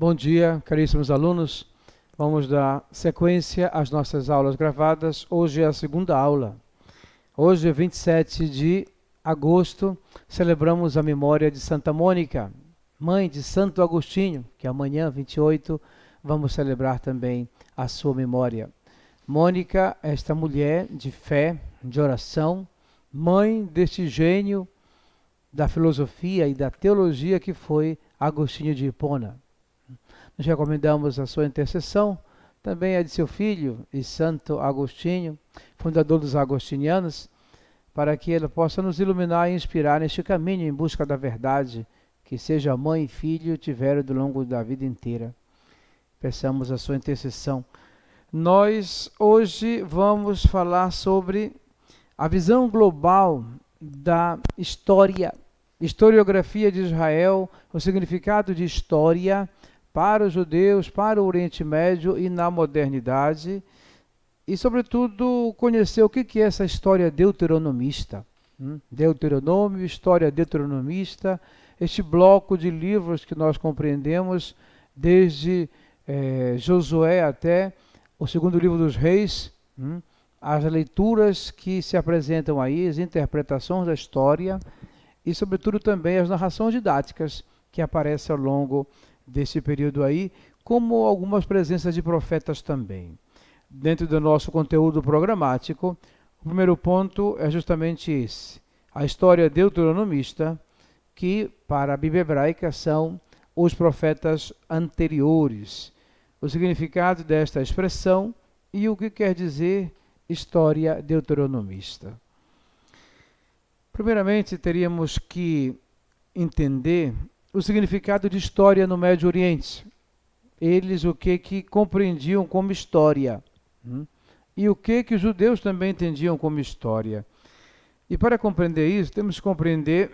Bom dia, caríssimos alunos. Vamos dar sequência às nossas aulas gravadas. Hoje é a segunda aula. Hoje, 27 de agosto, celebramos a memória de Santa Mônica, mãe de Santo Agostinho, que amanhã, 28, vamos celebrar também a sua memória. Mônica, esta mulher de fé, de oração, mãe deste gênio da filosofia e da teologia que foi Agostinho de Hipona. Nós recomendamos a sua intercessão, também a de seu filho e Santo Agostinho, fundador dos agostinianos, para que ele possa nos iluminar e inspirar neste caminho em busca da verdade, que seja mãe e filho tiveram ao longo da vida inteira. Peçamos a sua intercessão. Nós hoje vamos falar sobre a visão global da historiografia de Israel, o significado de história para os judeus, para o Oriente Médio e na modernidade, e sobretudo conhecer o que é essa história deuteronomista. Deuteronômio, história deuteronomista, este bloco de livros que nós compreendemos desde Josué até o segundo livro dos Reis, as leituras que se apresentam aí, as interpretações da história e sobretudo também as narrações didáticas que aparecem ao longo desse período aí, como algumas presenças de profetas também. Dentro do nosso conteúdo programático, o primeiro ponto é justamente esse, a história deuteronomista, que para a Bíblia hebraica são os profetas anteriores, o significado desta expressão e o que quer dizer história deuteronomista. Primeiramente, teríamos que entender o significado de história no Médio Oriente. Eles o que compreendiam como história. E o que os judeus também entendiam como história. E para compreender isso, temos que compreender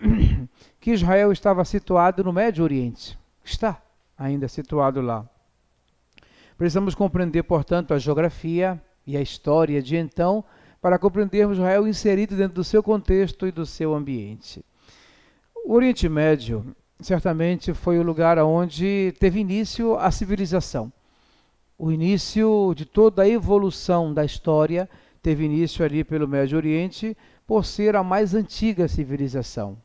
que Israel estava situado no Médio Oriente. Está ainda situado lá. Precisamos compreender, portanto, a geografia e a história de então, para compreendermos Israel inserido dentro do seu contexto e do seu ambiente. O Oriente Médio certamente foi o lugar onde teve início a civilização. O início de toda a evolução da história teve início ali pelo Médio Oriente, por ser a mais antiga civilização.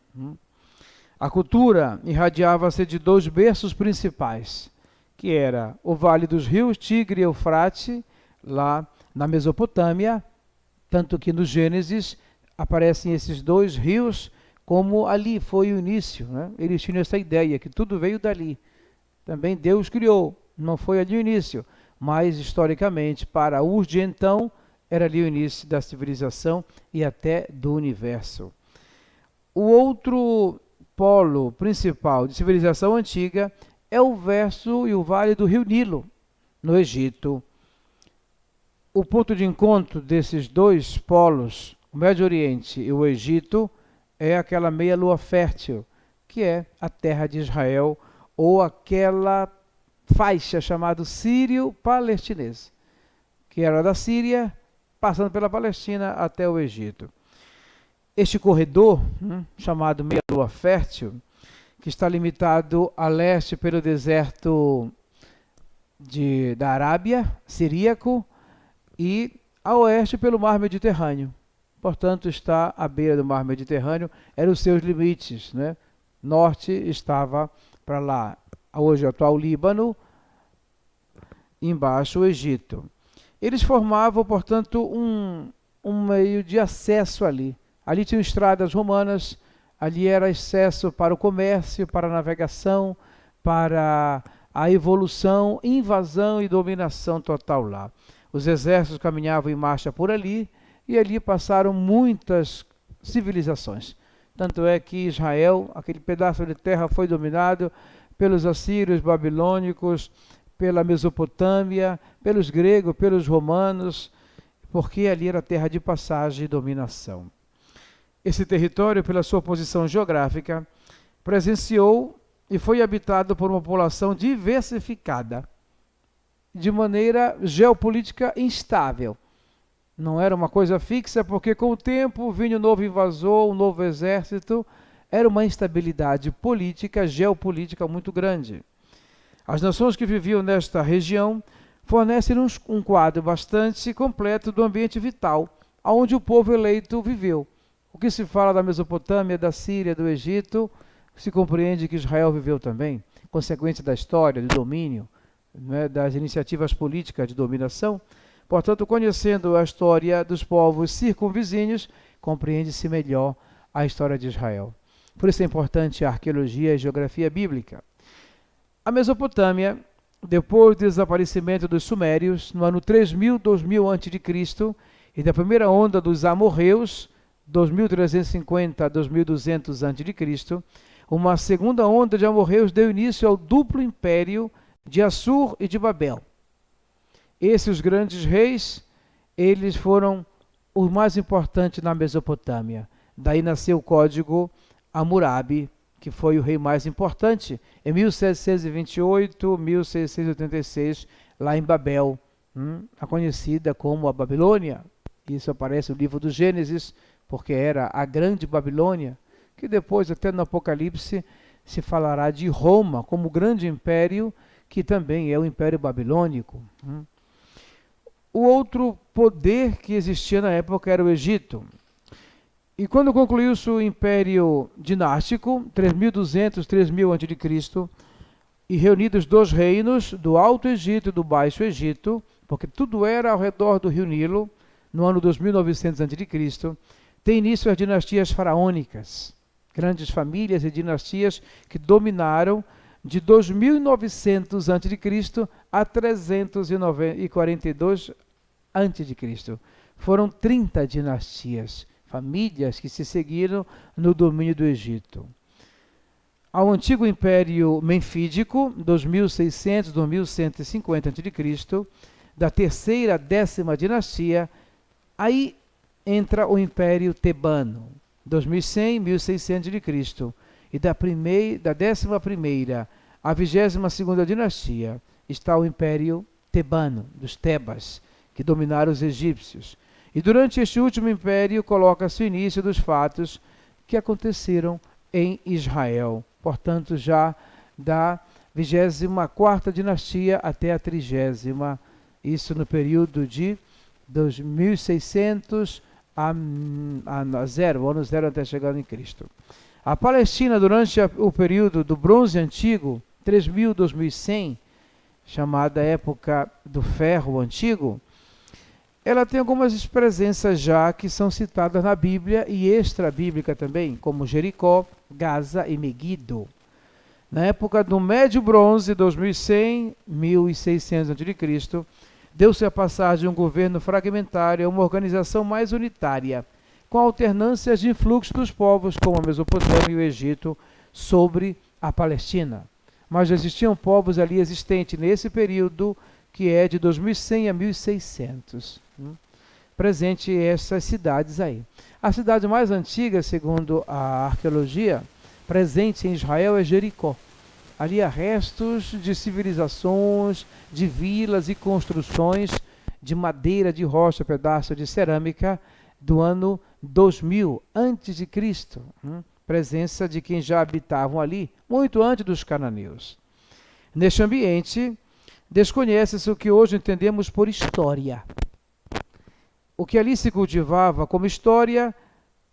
A cultura irradiava-se de dois berços principais, que era o Vale dos Rios Tigre e Eufrate, lá na Mesopotâmia, tanto que no Gênesis aparecem esses dois rios, como ali foi o início, Eles tinham essa ideia que tudo veio dali. Também Deus criou, não foi ali o início, mas historicamente, para os de então, era ali o início da civilização e até do universo. O outro polo principal de civilização antiga é o verso e o vale do rio Nilo, no Egito. O ponto de encontro desses dois polos, o Médio Oriente e o Egito, é aquela meia-lua fértil, que é a terra de Israel, ou aquela faixa chamada sírio-palestinesa, que era da Síria, passando pela Palestina até o Egito. Este corredor, chamado meia-lua fértil, que está limitado a leste pelo deserto da Arábia, siríaco, e a oeste pelo mar Mediterrâneo. Portanto, está à beira do mar Mediterrâneo, eram os seus limites. Norte estava para lá, hoje o atual Líbano, embaixo o Egito. Eles formavam, portanto, um meio de acesso ali. Ali tinham estradas romanas, ali era acesso para o comércio, para a navegação, para a evolução, invasão e dominação total lá. Os exércitos caminhavam em marcha por ali, e ali passaram muitas civilizações. Tanto é que Israel, aquele pedaço de terra, foi dominado pelos assírios, babilônicos, pela Mesopotâmia, pelos gregos, pelos romanos, porque ali era terra de passagem e dominação. Esse território, pela sua posição geográfica, presenciou e foi habitado por uma população diversificada, de maneira geopolítica instável. Não era uma coisa fixa, porque com o tempo vinha um novo invasor, um novo exército, era uma instabilidade política, geopolítica muito grande. As nações que viviam nesta região fornecem um quadro bastante completo do ambiente vital, onde o povo eleito viveu. O que se fala da Mesopotâmia, da Síria, do Egito, se compreende que Israel viveu também, consequência da história, do domínio, né, das iniciativas políticas de dominação. Portanto, conhecendo a história dos povos circunvizinhos, compreende-se melhor a história de Israel. Por isso é importante a arqueologia e a geografia bíblica. A Mesopotâmia, depois do desaparecimento dos sumérios, no ano 3000, 2000 a.C., e da primeira onda dos amorreus, 2350 a 2200 a.C., uma segunda onda de amorreus deu início ao duplo império de Assur e de Babel. Esses grandes reis, eles foram os mais importantes na Mesopotâmia. Daí nasceu o código Hammurabi, que foi o rei mais importante, em 1728, 1686, lá em Babel, a conhecida como a Babilônia. Isso aparece no livro do Gênesis, porque era a grande Babilônia, que depois, até no Apocalipse, se falará de Roma como grande império, que também é o Império Babilônico. O outro poder que existia na época era o Egito. E quando concluiu-se o Império Dinástico, 3200, 3000 a.C., e reunidos dois reinos, do Alto Egito e do Baixo Egito, porque tudo era ao redor do Rio Nilo, no ano 2900 a.C., tem início as dinastias faraônicas, grandes famílias e dinastias que dominaram de 2900 a.C. a 342 a.C. Foram 30 dinastias, famílias que se seguiram no domínio do Egito. Ao antigo Império Menfídico, 2600 a 2150 a.C., da terceira a 10ª dinastia, aí entra o Império Tebano, 2100 a 1600 a.C., e da 11ª à 22ª dinastia está o Império Tebano, dos Tebas, que dominaram os egípcios. E durante este último império coloca-se o início dos fatos que aconteceram em Israel. Portanto, já da 24ª dinastia até a 30ª, isso no período de 2600 a 0, ano 0 até chegar em Cristo. A Palestina, durante o período do Bronze Antigo, 3000 a 2100, chamada época do Ferro Antigo, ela tem algumas presenças já que são citadas na Bíblia e extra-bíblica também, como Jericó, Gaza e Meguido. Na época do Médio Bronze, 2100, 1600 a.C., deu-se a passagem de um governo fragmentário a uma organização mais unitária, com alternâncias de influxo dos povos, como a Mesopotâmia e o Egito, sobre a Palestina. Mas já existiam povos ali existentes nesse período, que é de 2100 a 1600. Presente essas cidades aí. A cidade mais antiga, segundo a arqueologia, presente em Israel é Jericó. Ali há restos de civilizações, de vilas e construções de madeira, de rocha, pedaço de cerâmica do ano 2000 a.C. Presença de quem já habitavam ali, muito antes dos cananeus. Neste ambiente, desconhece-se o que hoje entendemos por história. O que ali se cultivava como história,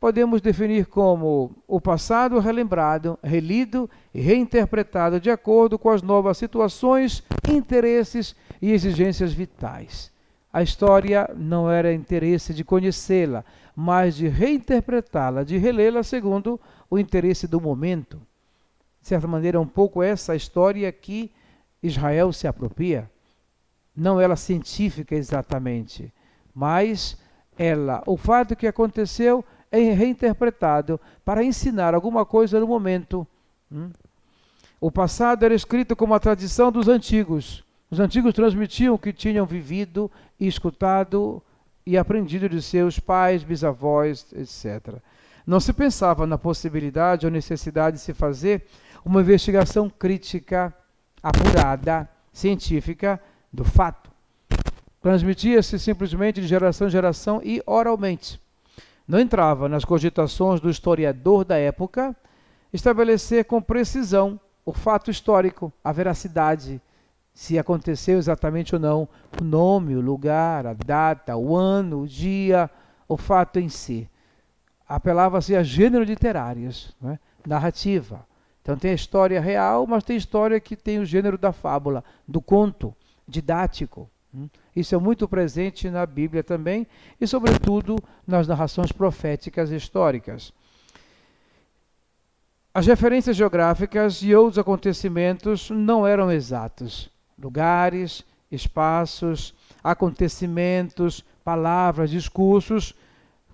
podemos definir como o passado relembrado, relido e reinterpretado de acordo com as novas situações, interesses e exigências vitais. A história não era interesse de conhecê-la, mas de reinterpretá-la, de relê-la segundo o interesse do momento. De certa maneira, é um pouco essa história que Israel se apropria. Não ela científica exatamente, mas o fato que aconteceu é reinterpretado para ensinar alguma coisa no momento. O passado era escrito como a tradição dos antigos. Os antigos transmitiam o que tinham vivido e escutado e aprendido de seus pais, bisavós, etc. Não se pensava na possibilidade ou necessidade de se fazer uma investigação crítica, apurada, científica do fato. Transmitia-se simplesmente de geração em geração e oralmente. Não entrava nas cogitações do historiador da época estabelecer com precisão o fato histórico, a veracidade, se aconteceu exatamente ou não, o nome, o lugar, a data, o ano, o dia, o fato em si. Apelava-se a gêneros literários, né? Narrativa. Então tem a história real, mas tem história que tem o gênero da fábula, do conto, didático. Isso é muito presente na Bíblia também e, sobretudo, nas narrações proféticas históricas. As referências geográficas e outros acontecimentos não eram exatos. Lugares, espaços, acontecimentos, palavras, discursos,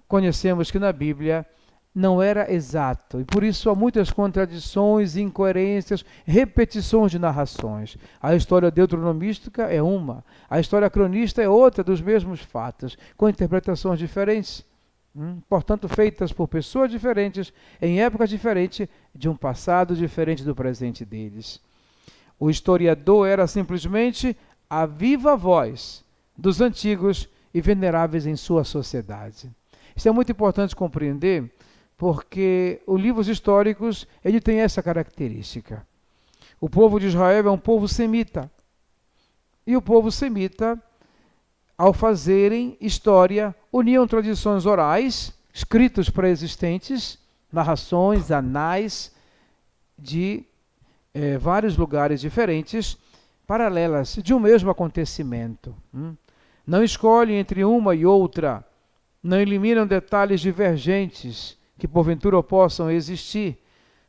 conhecemos que na Bíblia não era exato. E por isso há muitas contradições, incoerências, repetições de narrações. A história deuteronomística é uma, a história cronista é outra dos mesmos fatos, com interpretações diferentes. Portanto, feitas por pessoas diferentes, em épocas diferentes, de um passado diferente do presente deles. O historiador era simplesmente a viva voz dos antigos e veneráveis em sua sociedade. Isso é muito importante compreender, porque os livros históricos ele tem essa característica. O povo de Israel é um povo semita. E o povo semita, ao fazerem história, uniam tradições orais, escritos pré-existentes, narrações, anais, de vários lugares diferentes, paralelas, de um mesmo acontecimento. Não escolhem entre uma e outra, não eliminam detalhes divergentes que porventura possam existir.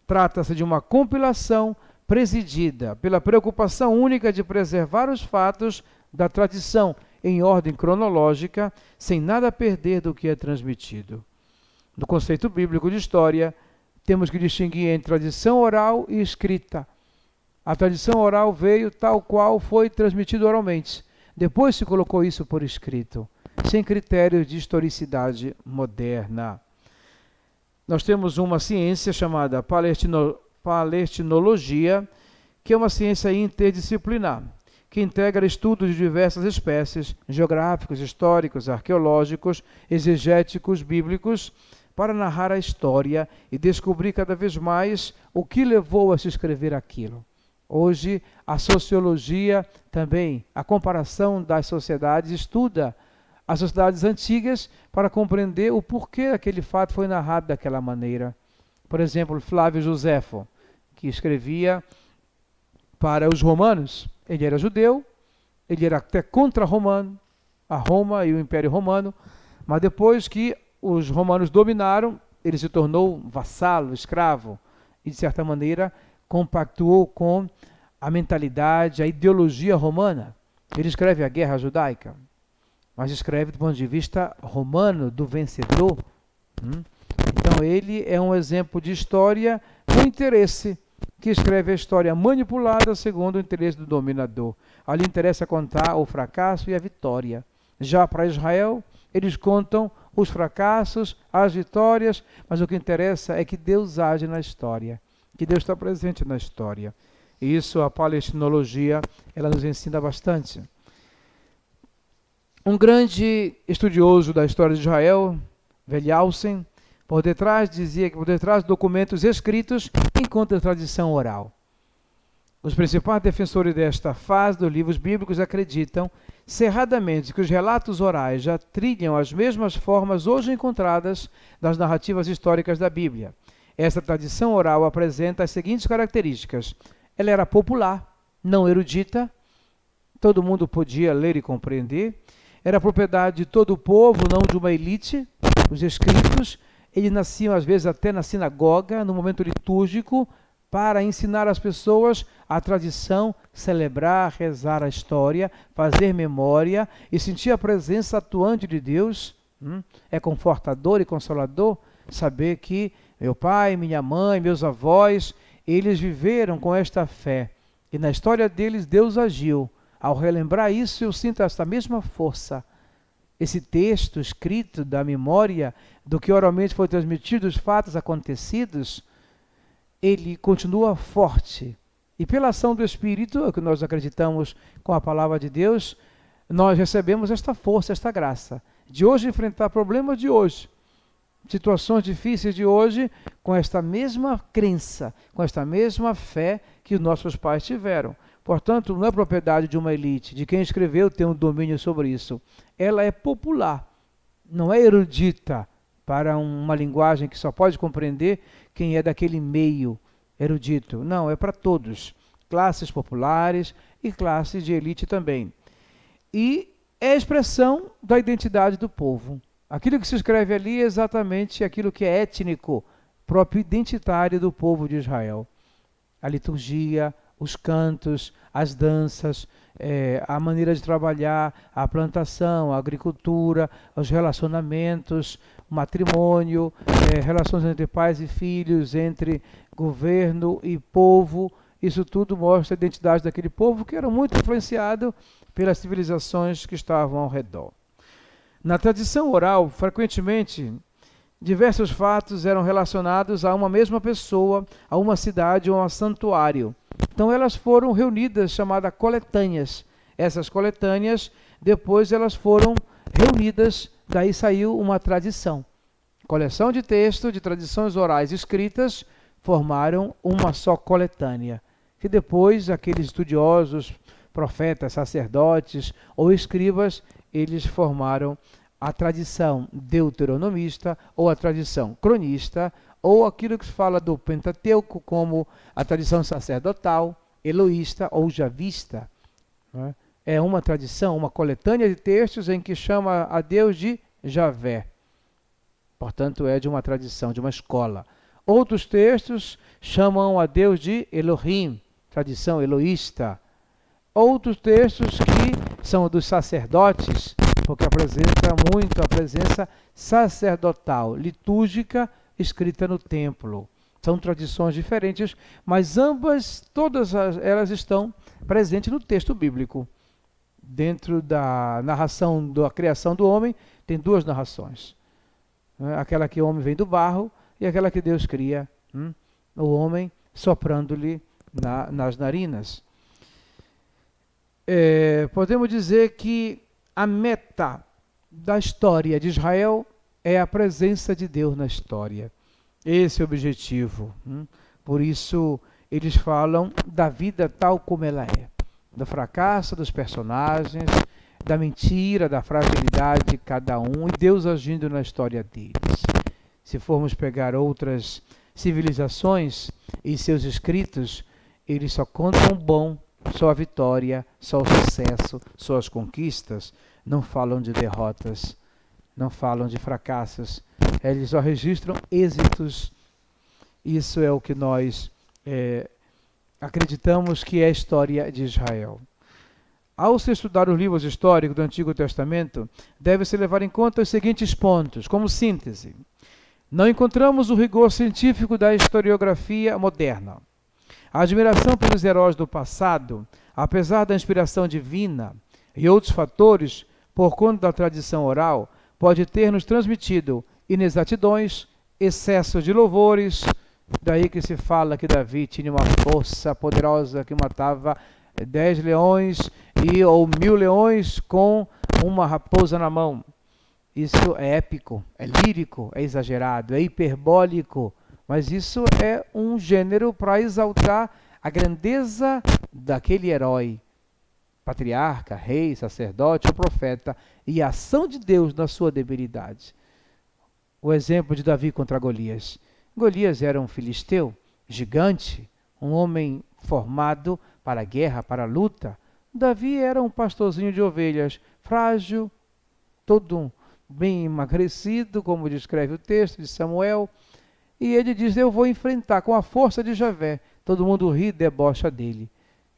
Trata-se de uma compilação presidida pela preocupação única de preservar os fatos da tradição em ordem cronológica, sem nada perder do que é transmitido. No conceito bíblico de história, temos que distinguir entre tradição oral e escrita. A tradição oral veio tal qual foi transmitido oralmente. Depois se colocou isso por escrito, sem critérios de historicidade moderna. Nós temos uma ciência chamada palestinologia, que é uma ciência interdisciplinar, que integra estudos de diversas espécies, geográficos, históricos, arqueológicos, exegéticos, bíblicos, para narrar a história e descobrir cada vez mais o que levou a se escrever aquilo. Hoje, a sociologia também, a comparação das sociedades, estuda as sociedades antigas para compreender o porquê aquele fato foi narrado daquela maneira. Por exemplo, Flávio Josefo, que escrevia para os romanos. Ele era judeu, ele era até contra-romano, a Roma e o Império Romano, mas depois que os romanos dominaram, ele se tornou vassalo, escravo, e de certa maneira compactuou com a mentalidade, a ideologia romana. Ele escreve a guerra judaica, mas escreve do ponto de vista romano, do vencedor. Então ele é um exemplo de história com interesse, que escreve a história manipulada segundo o interesse do dominador. Ali interessa contar o fracasso e a vitória. Já para Israel, eles contam os fracassos, as vitórias, mas o que interessa é que Deus age na história, que Deus está presente na história. E isso a palestinologia, ela nos ensina bastante. Um grande estudioso da história de Israel, Wellhausen, dizia que por detrás de documentos escritos encontra a tradição oral. Os principais defensores desta fase dos livros bíblicos acreditam cerradamente que os relatos orais já trilham as mesmas formas hoje encontradas nas narrativas históricas da Bíblia. Essa tradição oral apresenta as seguintes características. Ela era popular, não erudita, todo mundo podia ler e compreender, era propriedade de todo o povo, não de uma elite. Os escritos, eles nasciam às vezes até na sinagoga, no momento litúrgico, para ensinar às pessoas a tradição, celebrar, rezar a história, fazer memória e sentir a presença atuante de Deus. É confortador e consolador saber que meu pai, minha mãe, meus avós, eles viveram com esta fé. E na história deles, Deus agiu. Ao relembrar isso, eu sinto essa mesma força. Esse texto escrito da memória do que oralmente foi transmitido, os fatos acontecidos, ele continua forte. E pela ação do Espírito, que nós acreditamos com a palavra de Deus, nós recebemos esta força, esta graça, de hoje enfrentar problemas de hoje, situações difíceis de hoje com esta mesma crença, com esta mesma fé que os nossos pais tiveram. Portanto, não é propriedade de uma elite, de quem escreveu tem um domínio sobre isso. Ela é popular, não é erudita, para uma linguagem que só pode compreender quem é daquele meio erudito. Não, é para todos, classes populares e classes de elite também. E é a expressão da identidade do povo. Aquilo que se escreve ali é exatamente aquilo que é étnico, próprio identitário do povo de Israel. A liturgia, os cantos, as danças, a maneira de trabalhar, a plantação, a agricultura, os relacionamentos, o matrimônio, relações entre pais e filhos, entre governo e povo. Isso tudo mostra a identidade daquele povo que era muito influenciado pelas civilizações que estavam ao redor. Na tradição oral, frequentemente, diversos fatos eram relacionados a uma mesma pessoa, a uma cidade ou a um santuário. Então elas foram reunidas, chamadas coletâneas. Essas coletâneas, depois elas foram reunidas, daí saiu uma tradição. Coleção de texto, de tradições orais escritas, formaram uma só coletânea, que depois aqueles estudiosos, profetas, sacerdotes ou escribas, eles formaram a tradição deuteronomista ou a tradição cronista, ou aquilo que se fala do Pentateuco como a tradição sacerdotal, eloísta ou javista. Né? É uma tradição, uma coletânea de textos em que chama a Deus de Javé. Portanto, é de uma tradição, de uma escola. Outros textos chamam a Deus de Elohim, tradição eloísta. Outros textos que são dos sacerdotes, porque apresenta muito a presença sacerdotal, litúrgica, escrita no templo. São tradições diferentes, mas ambas, todas elas estão presentes no texto bíblico. Dentro da narração da criação do homem, tem duas narrações. Aquela que o homem vem do barro e aquela que Deus cria, o homem soprando-lhe nas narinas. Podemos dizer que a meta da história de Israel é a presença de Deus na história. Esse é o objetivo. Por isso, eles falam da vida tal como ela é. Do fracasso dos personagens, da mentira, da fragilidade de cada um e Deus agindo na história deles. Se formos pegar outras civilizações e seus escritos, eles só contam o bom, só a vitória, só o sucesso, só as conquistas. Não falam de derrotas, não falam de fracassos. Eles só registram êxitos. Isso é o que nós acreditamos que é a história de Israel. Ao se estudar os livros históricos do Antigo Testamento, deve-se levar em conta os seguintes pontos, como síntese. Não encontramos o rigor científico da historiografia moderna. A admiração pelos heróis do passado, apesar da inspiração divina e outros fatores, por conta da tradição oral, pode ter nos transmitido inexatidões, excesso de louvores. Daí que se fala que Davi tinha uma força poderosa que matava 10 leões ou 1000 leões com uma raposa na mão. Isso é épico, é lírico, é exagerado, é hiperbólico, mas isso é um gênero para exaltar a grandeza daquele herói, patriarca, rei, sacerdote ou profeta, e a ação de Deus na sua debilidade. O exemplo de Davi contra Golias. Golias era um filisteu, gigante, um homem formado para a guerra, para a luta. Davi era um pastorzinho de ovelhas, frágil, todo bem emagrecido, como descreve o texto de Samuel. E ele diz, eu vou enfrentar com a força de Javé. Todo mundo ri e debocha dele.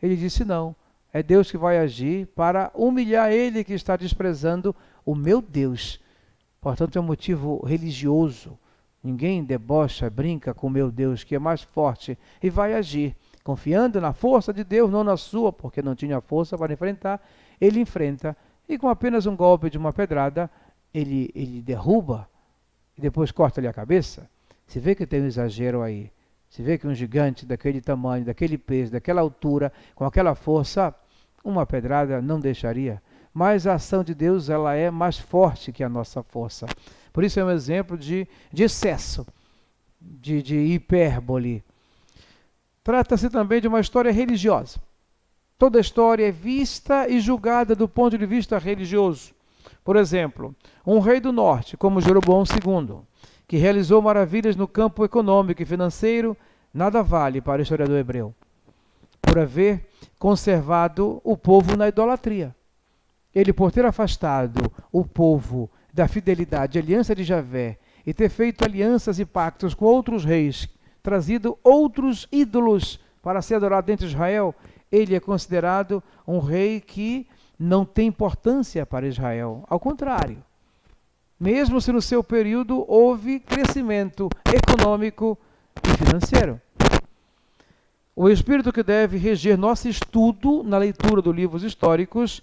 Ele disse, não, é Deus que vai agir para humilhar ele que está desprezando o meu Deus. Portanto, é um motivo religioso. Ninguém debocha, brinca com o meu Deus, que é mais forte, e vai agir. Confiando na força de Deus, não na sua, porque não tinha força para enfrentar, ele enfrenta. E com apenas um golpe de uma pedrada, ele derruba e depois corta-lhe a cabeça. Se vê que tem um exagero aí. Se vê que um gigante daquele tamanho, daquele peso, daquela altura, com aquela força, uma pedrada não deixaria. mas a ação de Deus ela é mais forte que a nossa força. Por isso é um exemplo de excesso, de hipérbole. Trata-se também de uma história religiosa. Toda história é vista e julgada do ponto de vista religioso. Por exemplo, um rei do norte, como Jeroboão II, que realizou maravilhas no campo econômico e financeiro, nada vale para o historiador hebreu, por haver conservado o povo na idolatria. Ele, por ter afastado o povo da fidelidade à aliança de Javé e ter feito alianças e pactos com outros reis, trazido outros ídolos para ser adorado dentro de Israel, ele é considerado um rei que não tem importância para Israel. Ao contrário, mesmo se no seu período houve crescimento econômico e financeiro. O espírito que deve reger nosso estudo na leitura dos livros históricos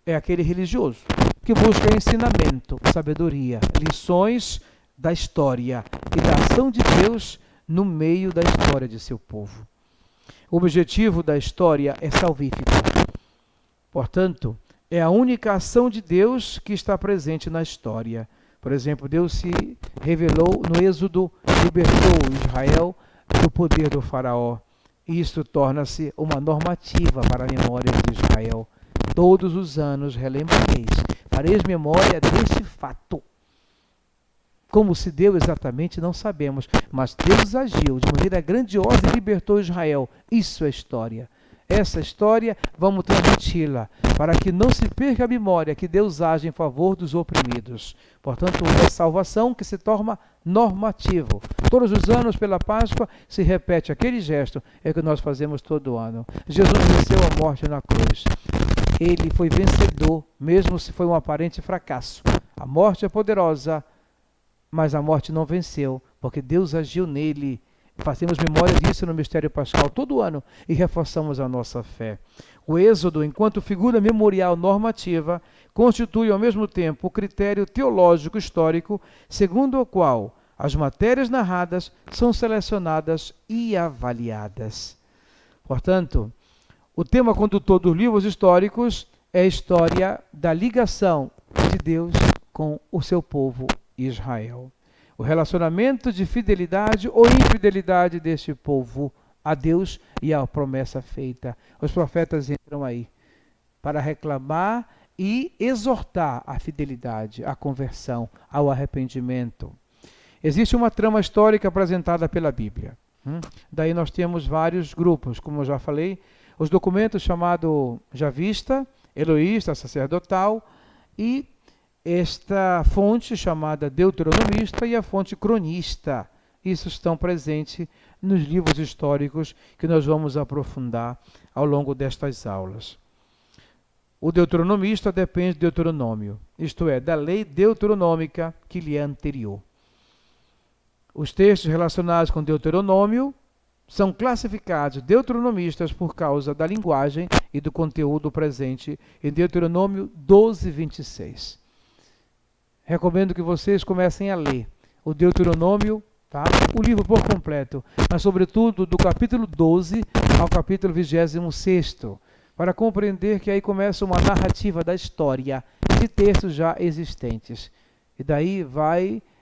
é aquele religioso, que busca ensinamento, sabedoria, lições da história e da ação de Deus no meio da história de seu povo. O objetivo da história é salvífico. Portanto, é a única ação de Deus que está presente na história. Por exemplo, Deus se revelou no Êxodo, libertou Israel do poder do faraó. Isto torna-se uma normativa para a memória de Israel. Todos os anos relembrareis, fareis memória deste fato. Como se deu exatamente, não sabemos, mas Deus agiu de maneira grandiosa e libertou Israel. Isso é história. Essa história, vamos transmiti-la, para que não se perca a memória que Deus age em favor dos oprimidos. Portanto, é salvação que se torna normativo. Todos os anos, pela Páscoa, se repete aquele gesto, é o que nós fazemos todo ano. Jesus venceu a morte na cruz. Ele foi vencedor, mesmo se foi um aparente fracasso. A morte é poderosa, mas a morte não venceu, porque Deus agiu nele. Fazemos memória disso no mistério pascal todo ano e reforçamos a nossa fé. O Êxodo, enquanto figura memorial normativa, constitui ao mesmo tempo o critério teológico histórico, segundo o qual as matérias narradas são selecionadas e avaliadas. Portanto, o tema condutor dos livros históricos é a história da ligação de Deus com o seu povo Israel. O relacionamento de fidelidade ou infidelidade deste povo a Deus e à promessa feita. Os profetas entram aí para reclamar e exortar a fidelidade, a conversão, ao arrependimento. Existe uma trama histórica apresentada pela Bíblia. Daí nós temos vários grupos, como eu já falei, os documentos chamados Javista, Eloísta, sacerdotal, e esta fonte chamada Deuteronomista e a fonte Cronista. Isso estão presentes nos livros históricos que nós vamos aprofundar ao longo destas aulas. O Deuteronomista depende do Deuteronômio, isto é, da lei deuteronômica que lhe é anterior. Os textos relacionados com Deuteronômio são classificados deuteronomistas por causa da linguagem e do conteúdo presente em Deuteronômio 12, 26. Recomendo que vocês comecem a ler o Deuteronômio, tá? O livro por completo, mas sobretudo do capítulo 12 ao capítulo 26º, para compreender que aí começa uma narrativa da história de textos já existentes. E daí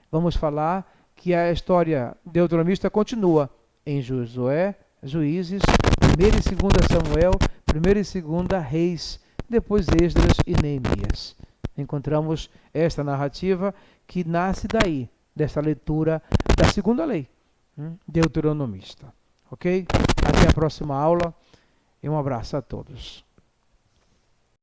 vamos falar que a história deuteronomista continua em Josué, Juízes, 1ª e 2ª Samuel, 1ª e 2ª Reis, depois Esdras e Neemias. Encontramos esta narrativa que nasce daí, dessa leitura da segunda lei, deuteronomista. Ok? Até a próxima aula e um abraço a todos.